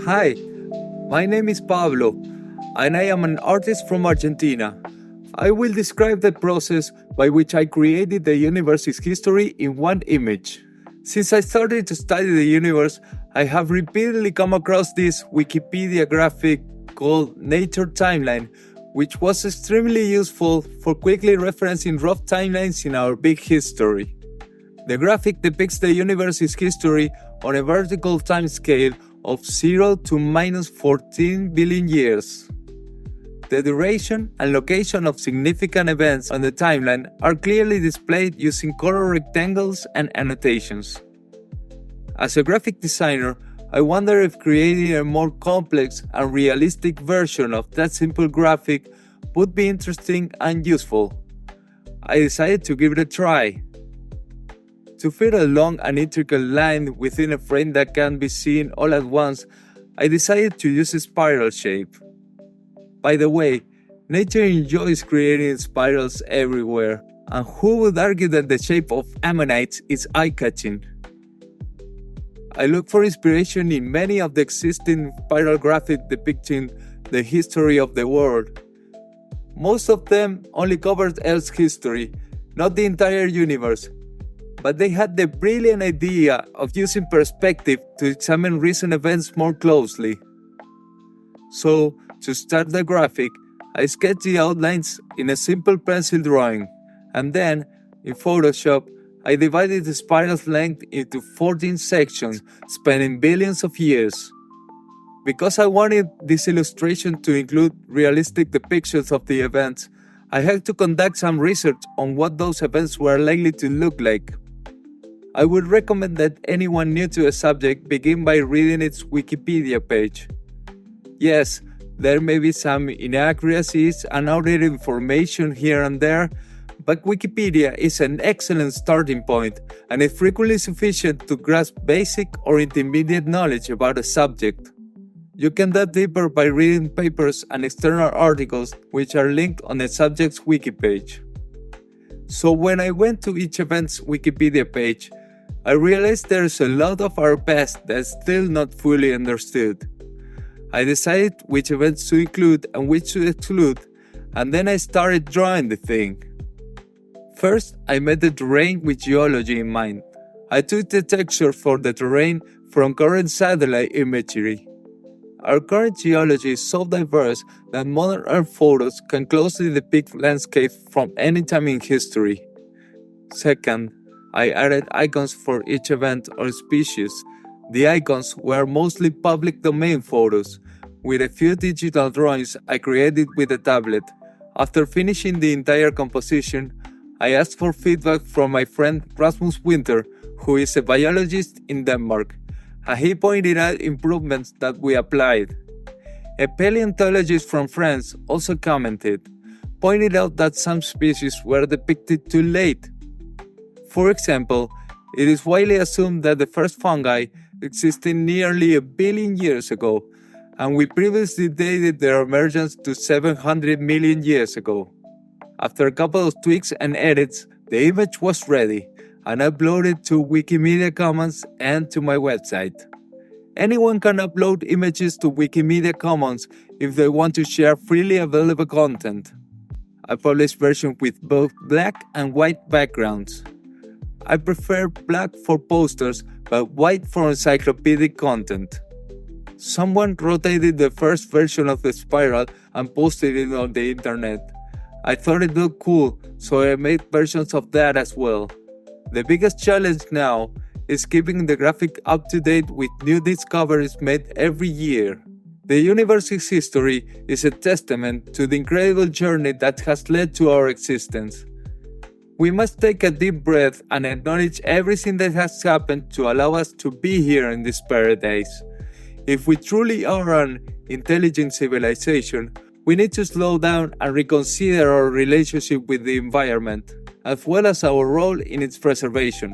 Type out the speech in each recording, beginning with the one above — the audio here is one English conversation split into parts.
Hi, my name is Pablo, and I am an artist from Argentina. I will describe the process by which I created the universe's history in one image. Since I started to study the universe, I have repeatedly come across this Wikipedia graphic called Nature Timeline, which was extremely useful for quickly referencing rough timelines in our big history. The graphic depicts the universe's history on a vertical time scale of 0 to minus 14 billion years. The duration and location of significant events on the timeline are clearly displayed using color rectangles and annotations. As a graphic designer, I wonder if creating a more complex and realistic version of that simple graphic would be interesting and useful. I decided to give it a try. To fit a long and intricate line within a frame that can be seen all at once, I decided to use a spiral shape. By the way, nature enjoys creating spirals everywhere, and who would argue that the shape of ammonites is eye-catching? I look for inspiration in many of the existing spiral graphics depicting the history of the world. Most of them only covered Earth's history, not the entire universe, but they had the brilliant idea of using perspective to examine recent events more closely. So, to start the graphic, I sketched the outlines in a simple pencil drawing, and then, in Photoshop, I divided the spiral's length into 14 sections, spanning billions of years. Because I wanted this illustration to include realistic depictions of the events, I had to conduct some research on what those events were likely to look like. I would recommend that anyone new to a subject begin by reading its Wikipedia page. Yes, there may be some inaccuracies and outdated information here and there, but Wikipedia is an excellent starting point and is frequently sufficient to grasp basic or intermediate knowledge about a subject. You can dive deeper by reading papers and external articles which are linked on the subject's wiki page. So when I went to each event's Wikipedia page, I realized there's a lot of our past that's still not fully understood. I decided which events to include and which to exclude, and then I started drawing the thing. First, I made the terrain with geology in mind. I took the texture for the terrain from current satellite imagery. Our current geology is so diverse that modern Earth photos can closely depict landscapes from any time in history. Second, I added icons for each event or species. The icons were mostly public domain photos, with a few digital drawings I created with a tablet. After finishing the entire composition, I asked for feedback from my friend Rasmus Winter, who is a biologist in Denmark, and he pointed out improvements that we applied. A paleontologist from France also commented, pointing out that some species were depicted too late. For example, it is widely assumed that the first fungi existed nearly a billion years ago, and we previously dated their emergence to 700 million years ago. After a couple of tweaks and edits, the image was ready and uploaded to Wikimedia Commons and to my website. Anyone can upload images to Wikimedia Commons if they want to share freely available content. I publish versions with both black and white backgrounds. I prefer black for posters, but white for encyclopedic content. Someone rotated the first version of the spiral and posted it on the internet. I thought it looked cool, so I made versions of that as well. The biggest challenge now is keeping the graphic up to date with new discoveries made every year. The universe's history is a testament to the incredible journey that has led to our existence. We must take a deep breath and acknowledge everything that has happened to allow us to be here in this paradise. If we truly are an intelligent civilization, we need to slow down and reconsider our relationship with the environment, as well as our role in its preservation.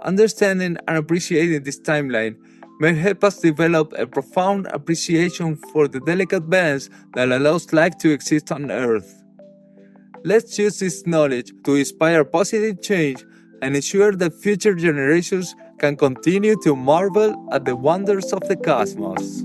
Understanding and appreciating this timeline may help us develop a profound appreciation for the delicate balance that allows life to exist on Earth. Let's use this knowledge to inspire positive change and ensure that future generations can continue to marvel at the wonders of the cosmos.